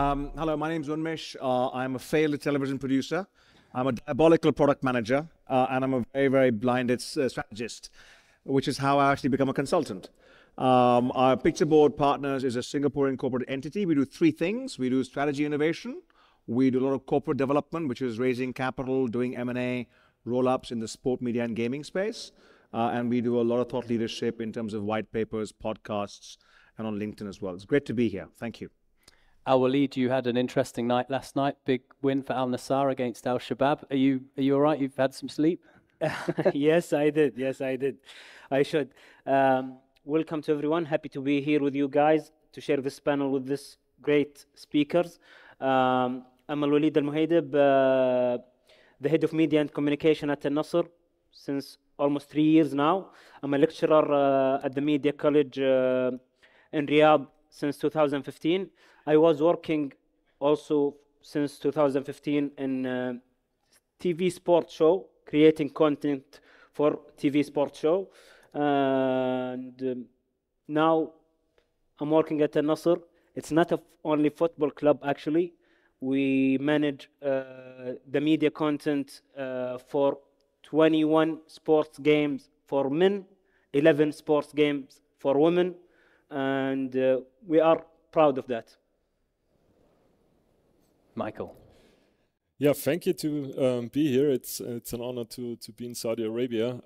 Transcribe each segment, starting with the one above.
Hello, my name's Unmish. I'm a failed television producer. I'm a diabolical product manager, and I'm a very, very blinded strategist, which is how I actually become a consultant. Our Picture Board Partners is a Singaporean corporate entity. We do three things. We do strategy innovation. We do a lot of corporate development, which is raising capital, doing M&A, roll-ups in the sport, media, and gaming space. And we do a lot of thought leadership in terms of white papers, podcasts, and on LinkedIn as well. It's great to be here. Thank you. Alwaleed, you had an interesting night last night. Big win for Al Nassr against Al Shabab. Are you all right? You've had some sleep? Yes, I did. Yes, I did. I should. Welcome to everyone. Happy to be here with you guys to share this panel with this great speakers. I'm Alwaleed Almhaideb, the head of media and communication at Nassr since almost 3 years now. I'm a lecturer at the Media College in Riyadh since 2015. I was working also since 2015 in TV sports show, creating content for TV sports show. And now I'm working at Nassr. It's not only football club, actually. We manage the media content for 21 sports games for men, 11 sports games for women, and we are proud of that. Michael. Yeah, thank you to be here. It's an honor to be in Saudi Arabia.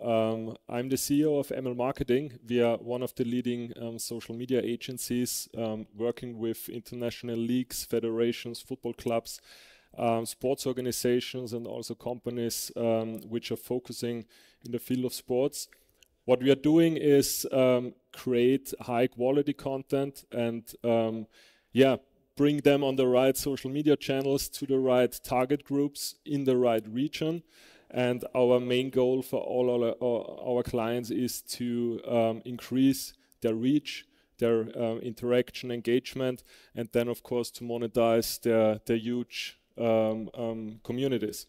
I'm the CEO of Anmol Marketing. We are one of the leading social media agencies working with international leagues, federations, football clubs, sports organizations, and also companies which are focusing in the field of sports. What we are doing is create high quality content and bring them on the right social media channels to the right target groups in the right region. And our main goal for all our clients is to increase their reach, their interaction, engagement, and then of course to monetize their huge communities.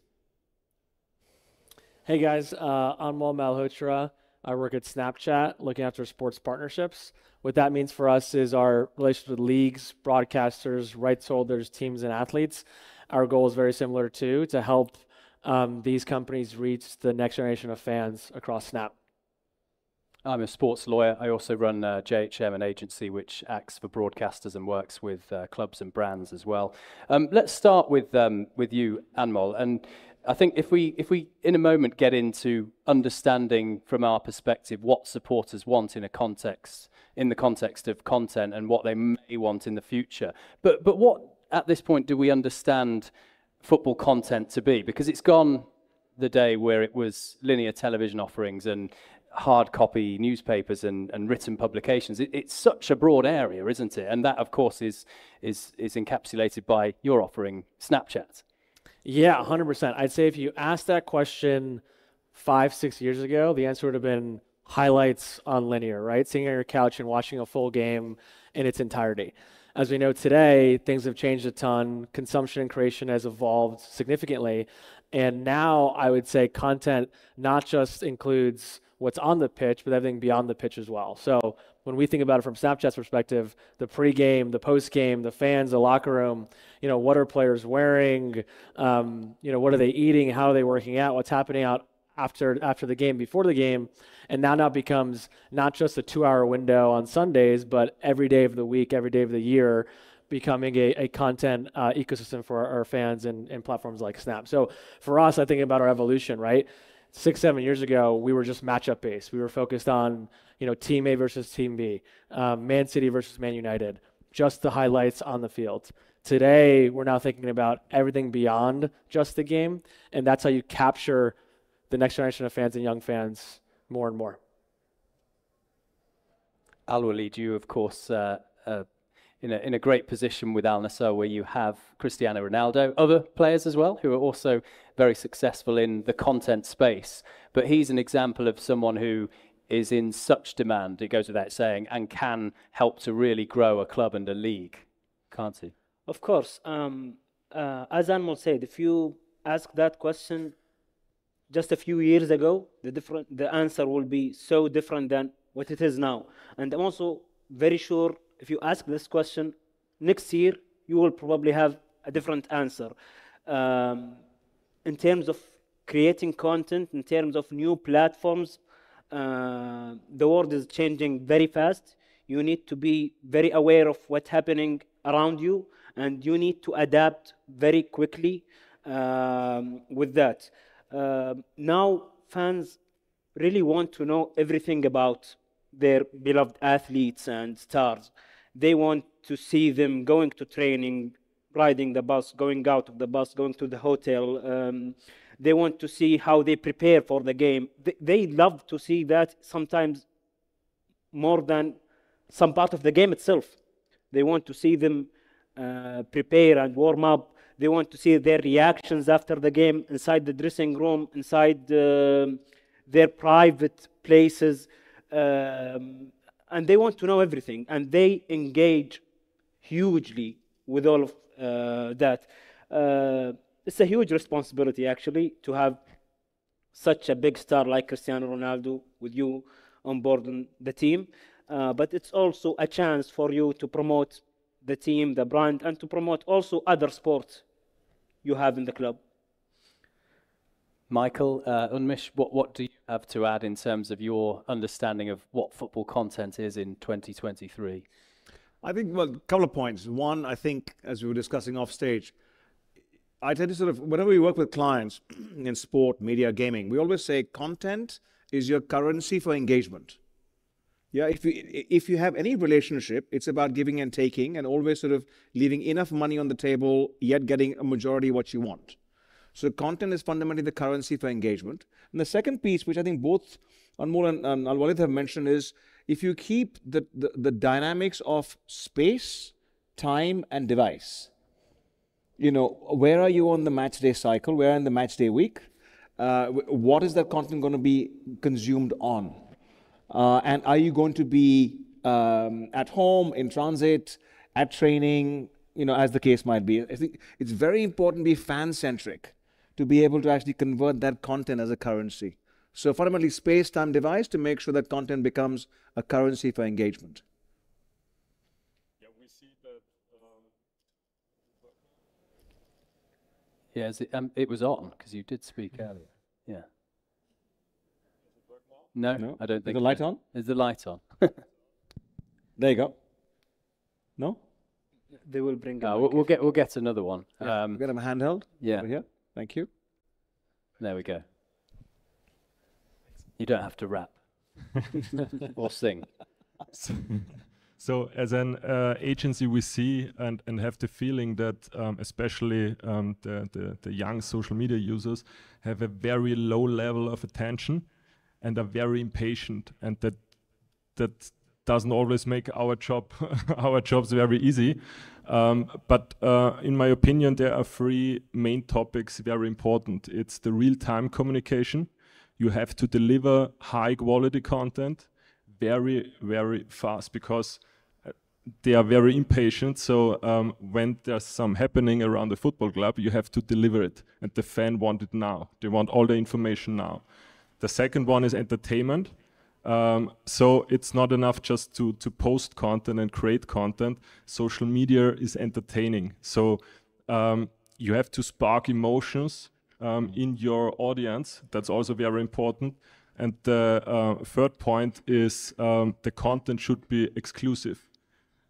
Hey guys, Anmol, Malhotra. I work at Snapchat, looking after sports partnerships. What that means for us is our relationship with leagues, broadcasters, rights holders, teams, and athletes. Our goal is very similar too, to help these companies reach the next generation of fans across Snap. I'm a sports lawyer. I also run JHM, an agency which acts for broadcasters and works with clubs and brands as well. Let's start with you, Anmol. And I think if we in a moment get into understanding from our perspective what supporters want in the context of content and what they may want in the future. But what at this point do we understand football content to be? Because it's gone the day where it was linear television offerings and hard copy newspapers and written publications. It's such a broad area, isn't it? And that of course is encapsulated by your offering, Snapchat. Yeah, 100%. I'd say if you asked that question 5-6 years ago, the answer would have been highlights on linear, right? Sitting on your couch and watching a full game in its entirety. As we know today, things have changed a ton. Consumption and creation has evolved significantly. And now I would say content not just includes what's on the pitch, but everything beyond the pitch as well. So when we think about it from Snapchat's perspective, the pre-game, the post-game, the fans, the locker room, what are players wearing, what are they eating, how are they working out, what's happening out after the game, before the game, and now becomes not just a 2-hour window on Sundays, but every day of the week, every day of the year, becoming a content ecosystem for our fans and platforms like Snap. So for us, I think about our evolution, right? 6-7 years ago, we were just matchup based. We were focused on, Team A versus Team B, Man City versus Man United, just the highlights on the field. Today, we're now thinking about everything beyond just the game, and that's how you capture the next generation of fans and young fans more and more. Alwaleed, you of course in a great position with Al Nassr, where you have Cristiano Ronaldo, other players as well who are also very successful in the content space. But he's an example of someone who is in such demand, it goes without saying, and can help to really grow a club and a league, can't he? Of course. As Anmol said, if you ask that question just a few years ago, the answer will be so different than what it is now. And I'm also very sure if you ask this question next year, you will probably have a different answer. In terms of creating content, in terms of new platforms, the world is changing very fast. You need to be very aware of what's happening around you, and you need to adapt very quickly with that. Now, fans really want to know everything about their beloved athletes and stars. They want to see them going to training, riding the bus, going out of the bus, going to the hotel. They want to see how they prepare for the game. They love to see that, sometimes more than some part of the game itself. They want to see them prepare and warm up. They want to see their reactions after the game inside the dressing room, inside their private places. And they want to know everything. And they engage hugely with all of that. It's a huge responsibility, actually, to have such a big star like Cristiano Ronaldo with you on board on the team. But it's also a chance for you to promote the team, the brand, and to promote also other sports you have in the club. Michael, Unmish, what do you have to add in terms of your understanding of what football content is in 2023? I think, well, a couple of points. One, I think, as we were discussing off stage, I tend to sort of, whenever we work with clients in sport, media, gaming, we always say content is your currency for engagement. Yeah, if you have any relationship, it's about giving and taking, and always sort of leaving enough money on the table, yet getting a majority what you want. So content is fundamentally the currency for engagement. And the second piece, which I think both Anmol and Alwaleed have mentioned, is if you keep the dynamics of space, time, and device. You know, where are you on the match day cycle? Where in the match day week? What is that content going to be consumed on? And are you going to be at home, in transit, at training, you know, as the case might be? I think it's very important to be fan-centric to be able to actually convert that content as a currency. So fundamentally, space, time, device to make sure that content becomes a currency for engagement. Yeah, we see that. Yeah, it was on because you did speak earlier. Yeah. No, I don't think. Is the light on? Is the light on? There you go. No? They will bring. We'll get another one. Yeah, get them handheld. Yeah. Over here. Thank you. There we go. You don't have to rap or sing. So as an agency, we see and have the feeling that especially the young social media users have a very low level of attention and are very impatient, and that doesn't always make our jobs very easy. But in my opinion, there are three main topics very important. It's the real-time communication. You have to deliver high-quality content very, very fast because they are very impatient. So when there's some happening around the football club, you have to deliver it. And the fan want it now. They want all the information now. The second one is entertainment. So it's not enough just to post content and create content. Social media is entertaining. So you have to spark emotions in your audience. That's also very important. And the third point is the content should be exclusive.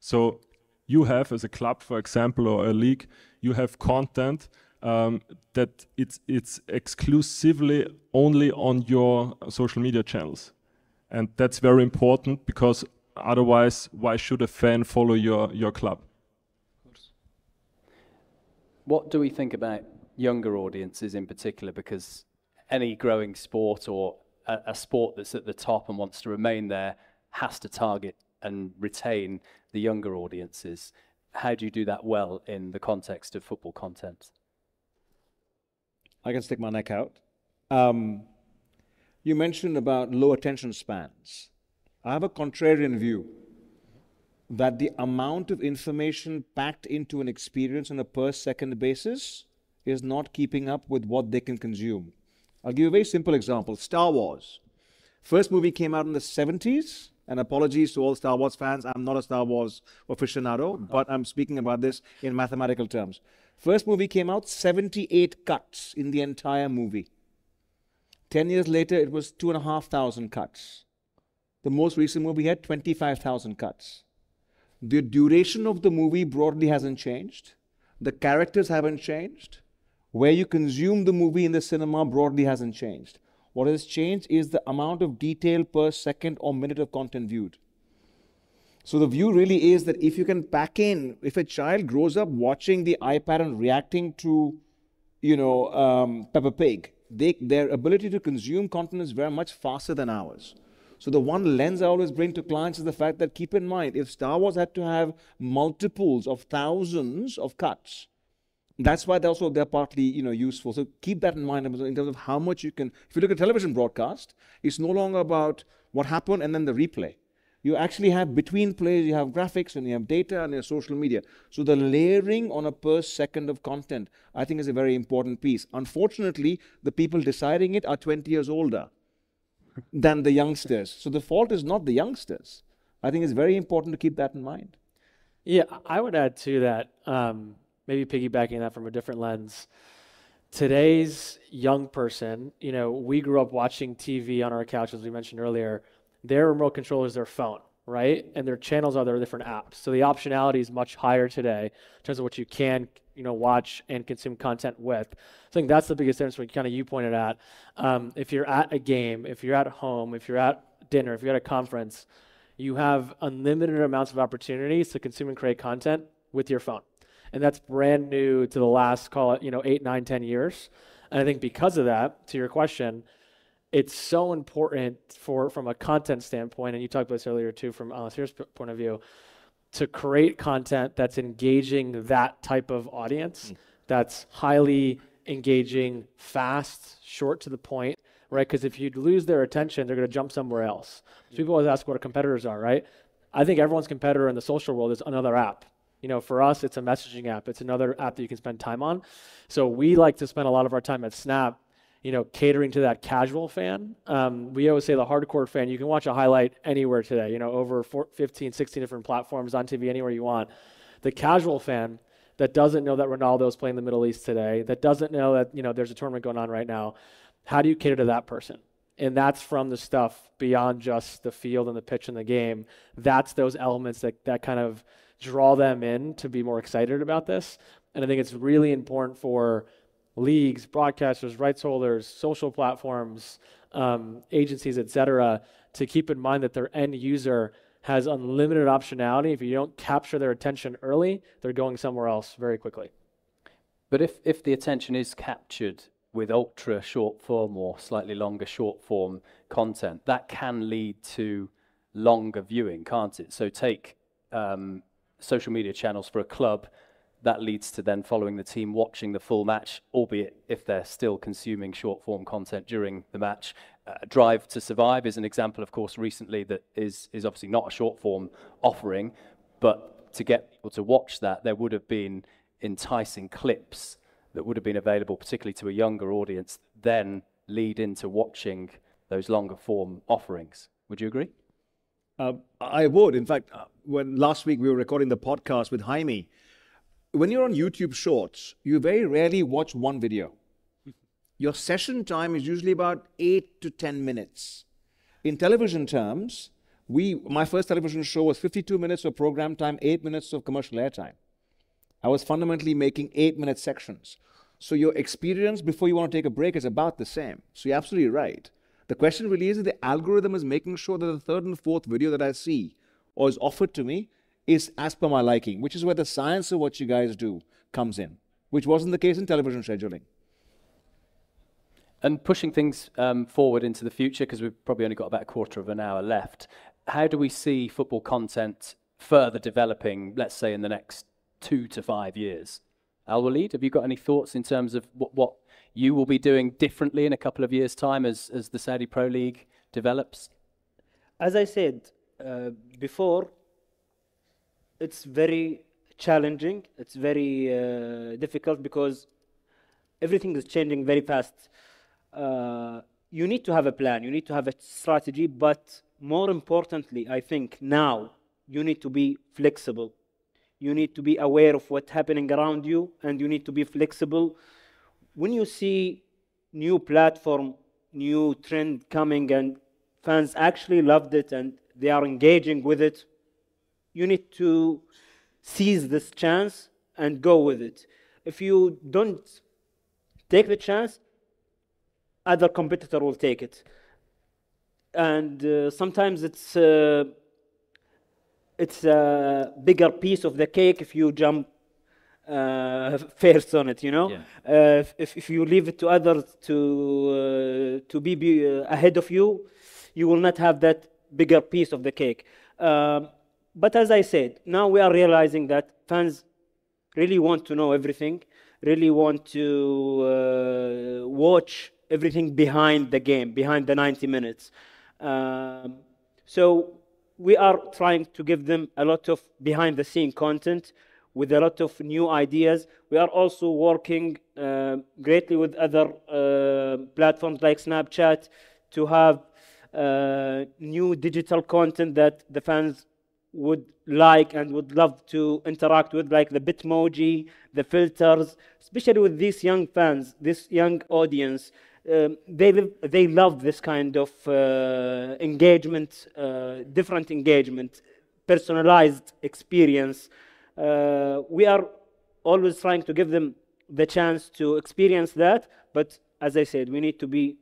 So you have, as a club, for example, or a league, you have content that it's exclusively only on your social media channels. And that's very important because otherwise, why should a fan follow your club? What do we think about younger audiences in particular? Because any growing sport or a sport that's at the top and wants to remain there has to target and retain the younger audiences. How do you do that well in the context of football content? I can stick my neck out. You mentioned about low attention spans. I have a contrarian view that the amount of information packed into an experience on a per second basis is not keeping up with what they can consume. I'll give you a very simple example. Star Wars. First movie came out in the 70s. And apologies to all Star Wars fans. I'm not a Star Wars aficionado, but I'm speaking about this in mathematical terms. First movie came out, 78 cuts in the entire movie. 10 years later, it was 2,500 cuts. The most recent movie had 25,000 cuts. The duration of the movie broadly hasn't changed. The characters haven't changed. Where you consume the movie in the cinema broadly hasn't changed. What has changed is the amount of detail per second or minute of content viewed. So the view really is that if you can pack in, if a child grows up watching the iPad and reacting to, Peppa Pig, their ability to consume content is very much faster than ours. So the one lens I always bring to clients is the fact that, keep in mind, if Star Wars had to have multiples of thousands of cuts, that's why they're partly, useful. So keep that in mind in terms of how much you can. If you look at television broadcast, it's no longer about what happened and then the replay. You actually have between plays, you have graphics and you have data and you have social media. So the layering on a per second of content, I think, is a very important piece. Unfortunately, the people deciding it are 20 years older than the youngsters. So the fault is not the youngsters. I think it's very important to keep that in mind. Yeah, I would add to that, maybe piggybacking that from a different lens. Today's young person, we grew up watching TV on our couch, as we mentioned earlier. Their remote control is their phone, right? And their channels are their different apps. So the optionality is much higher today in terms of what you can, watch and consume content with. I think that's the biggest difference, what you pointed at. If you're at a game, if you're at home, if you're at dinner, if you're at a conference, you have unlimited amounts of opportunities to consume and create content with your phone. And that's brand new to the last, call it, 8, 9, 10 years. And I think because of that, to your question, it's so important from a content standpoint, and you talked about this earlier too, from Nasr's point of view, to create content that's engaging that type of audience, that's highly engaging, fast, short to the point, right? Because if you lose their attention, they're going to jump somewhere else. So people always ask what our competitors are, right? I think everyone's competitor in the social world is another app. For us, it's a messaging app. It's another app that you can spend time on. So we like to spend a lot of our time at Snap, catering to that casual fan. We always say the hardcore fan, you can watch a highlight anywhere today, over 15, 16 different platforms on TV, anywhere you want. The casual fan that doesn't know that Ronaldo's playing the Middle East today, that doesn't know that, there's a tournament going on right now, how do you cater to that person? And that's from the stuff beyond just the field and the pitch and the game. That's those elements that kind of draw them in to be more excited about this. And I think it's really important for leagues, broadcasters, rights holders, social platforms, agencies, etc., to keep in mind that their end user has unlimited optionality. If you don't capture their attention early, they're going somewhere else very quickly. But if the attention is captured with ultra short form or slightly longer short form content, that can lead to longer viewing, can't it? So take social media channels for a club, that leads to then following the team, watching the full match, albeit if they're still consuming short-form content during the match. Drive to Survive is an example, of course, recently that is obviously not a short-form offering, but to get people to watch that, there would have been enticing clips that would have been available, particularly to a younger audience, then lead into watching those longer-form offerings. Would you agree? I would. In fact, when last week we were recording the podcast with Jaime, when you're on YouTube Shorts, you very rarely watch one video. Your session time is usually about 8 to 10 minutes. In television terms, my first television show was 52 minutes of program time, 8 minutes of commercial airtime. I was fundamentally making 8-minute sections. So your experience before you want to take a break is about the same. So you're absolutely right. The question really is that the algorithm is making sure that the third and fourth video that I see or is offered to me is as per my liking, which is where the science of what you guys do comes in, which wasn't the case in television scheduling. And pushing things forward into the future, because we've probably only got about a quarter of an hour left, how do we see football content further developing, let's say, in the next 2 to 5 years? Alwaleed, have you got any thoughts in terms of what you will be doing differently in a couple of years' time as the Saudi Pro League develops? As I said before, it's very challenging. It's very difficult because everything is changing very fast. You need to have a plan. You need to have a strategy, but more importantly, I think now you need to be flexible. You need to be aware of what's happening around you, and you need to be flexible. When you see new platform, new trend coming, and fans actually loved it and they are engaging with it, you need to seize this chance and go with it. If you don't take the chance, other competitor will take it. And sometimes it's a bigger piece of the cake if you jump first on it, you know. Yeah. If you leave it to others to be ahead of you, you will not have that bigger piece of the cake. But as I said, now we are realizing that fans really want to know everything, really want to watch everything behind the game, behind the 90 minutes. So we are trying to give them a lot of behind-the-scene content with a lot of new ideas. We are also working greatly with other platforms like Snapchat to have new digital content that the fans would like and would love to interact with, like the Bitmoji, the filters, especially with these young fans, this young audience. They love this kind of engagement, different engagement, personalized experience. We are always trying to give them the chance to experience that, but as I said, we need to be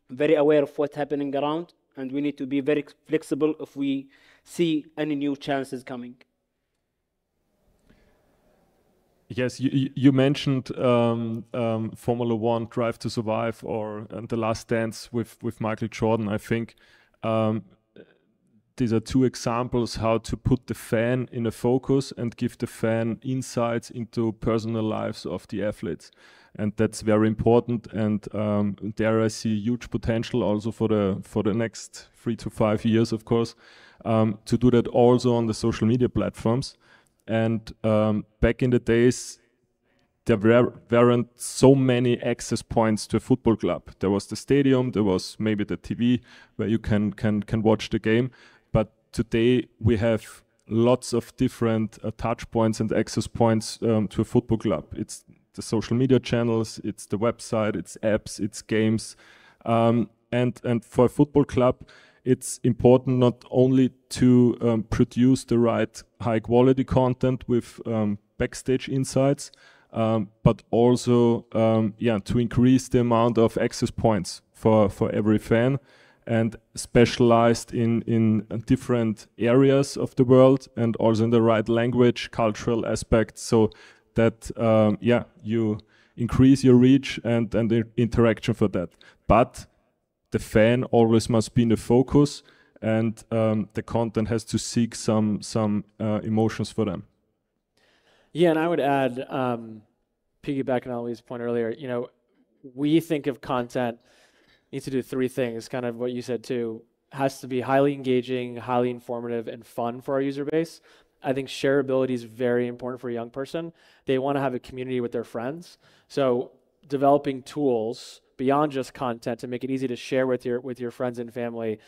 very aware of what's happening around, and we need to be very flexible if we see any new chances coming. Yes, you mentioned Formula One, Drive to Survive, or The Last Dance with Michael Jordan. I think these are two examples how to put the fan in a focus and give the fan insights into personal lives of the athletes. And that's very important. And there I see huge potential also for the next 3 to 5 years, of course, to do that also on the social media platforms. And back in the days, there weren't so many access points to a football club. There was the stadium, there was maybe the TV where you can watch the game. But today we have lots of different touch points and access points to a football club. It's the social media channels, it's the website, it's apps, it's games. And for a football club, it's important not only to produce the right high quality content with backstage insights, but also to increase the amount of access points for every fan, and specialized in different areas of the world, and also in the right language, cultural aspects, so that you increase your reach and the interaction for that. But the fan always must be in the focus, and the content has to seek some emotions for them. Yeah, and I would add, piggybacking on Ali's point earlier, we think of content needs to do 3 things, kind of what you said too. Has to be highly engaging, highly informative, and fun for our user base. I think shareability is very important for a young person. They want to have a community with their friends. So developing tools beyond just content to make it easy to share with your friends and family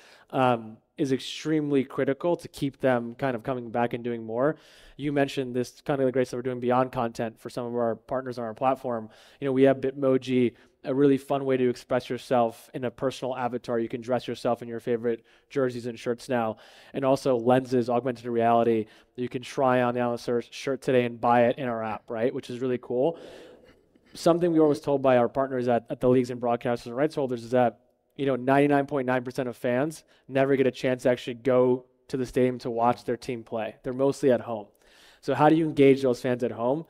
is extremely critical to keep them kind of coming back and doing more. You mentioned this kind of the great stuff we're doing beyond content for some of our partners on our platform. We have Bitmoji, a really fun way to express yourself in a personal avatar. You can dress yourself in your favorite jerseys and shirts now. And also lenses, augmented reality. You can try on the Nassr shirt today and buy it in our app, right? Which is really cool. Something we were always told by our partners at the leagues and broadcasters and rights holders is that 99.9% of fans never get a chance to actually go to the stadium to watch their team play. They're mostly at home. So how do you engage those fans at home?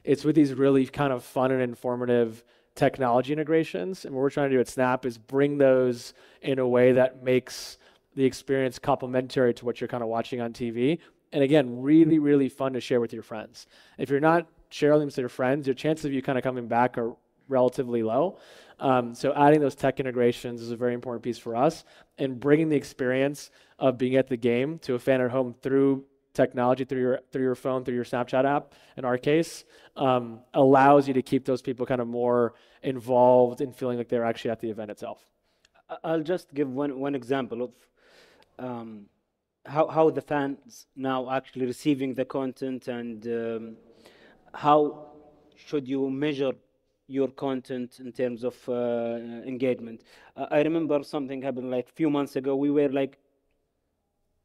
It's with these really kind of fun and informative technology integrations. And what we're trying to do at Snap is bring those in a way that makes the experience complementary to what you're kind of watching on TV. And again, really, really fun to share with your friends. If you're not sharing them to your friends, your chances of you kind of coming back are relatively low. So adding those tech integrations is a very important piece for us, and bringing the experience of being at the game to a fan at home through technology, through your phone, through your Snapchat app, in our case, allows you to keep those people kind of more involved in feeling like they're actually at the event itself. I'll just give one example of how the fans now actually receiving the content, and how should you measure your content in terms of engagement. I remember something happened like a few months ago. We were like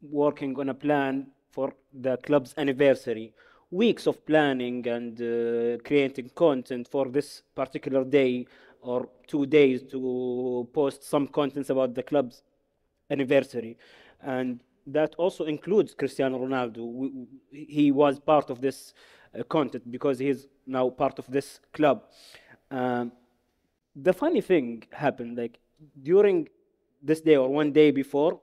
working on a plan for the club's anniversary, weeks of planning and creating content for this particular day or 2 days to post some contents about the club's anniversary. And that also includes Cristiano Ronaldo. He was part of this content because he's now part of this club. The funny thing happened, like during this day or one day before,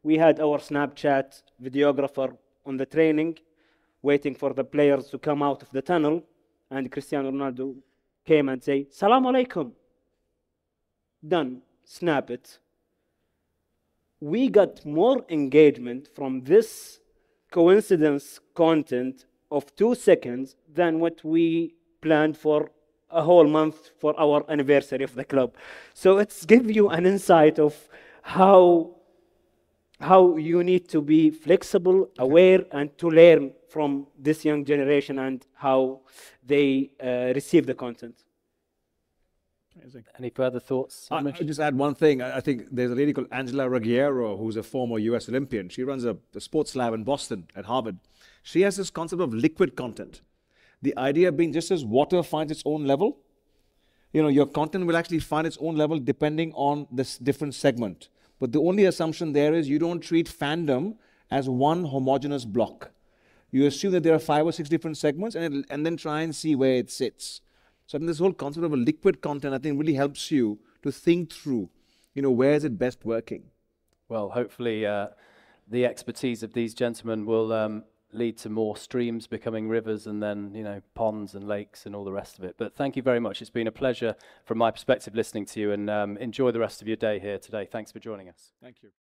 we had our Snapchat videographer on the training, waiting for the players to come out of the tunnel, and Cristiano Ronaldo came and say, "Salam alaikum." Done. Snap it. We got more engagement from this coincidence content of 2 seconds than what we planned for a whole month for our anniversary of the club. So it's give you an insight of how you need to be flexible, aware, and to learn from this young generation and how they receive the content. Amazing. Any further thoughts? I'll just add one thing. I think there's a lady called Angela Ruggiero, who's a former US Olympian. She runs a sports lab in Boston at Harvard. She has this concept of liquid content. The idea being just as water finds its own level, your content will actually find its own level depending on this different segment. But the only assumption there is you don't treat fandom as one homogeneous block. You assume that there are 5 or 6 different segments and then try and see where it sits. So I think this whole concept of a liquid content, I think, really helps you to think through, where is it best working? Well, hopefully the expertise of these gentlemen will lead to more streams becoming rivers and then, ponds and lakes and all the rest of it. But thank you very much. It's been a pleasure from my perspective listening to you, and enjoy the rest of your day here today. Thanks for joining us. Thank you.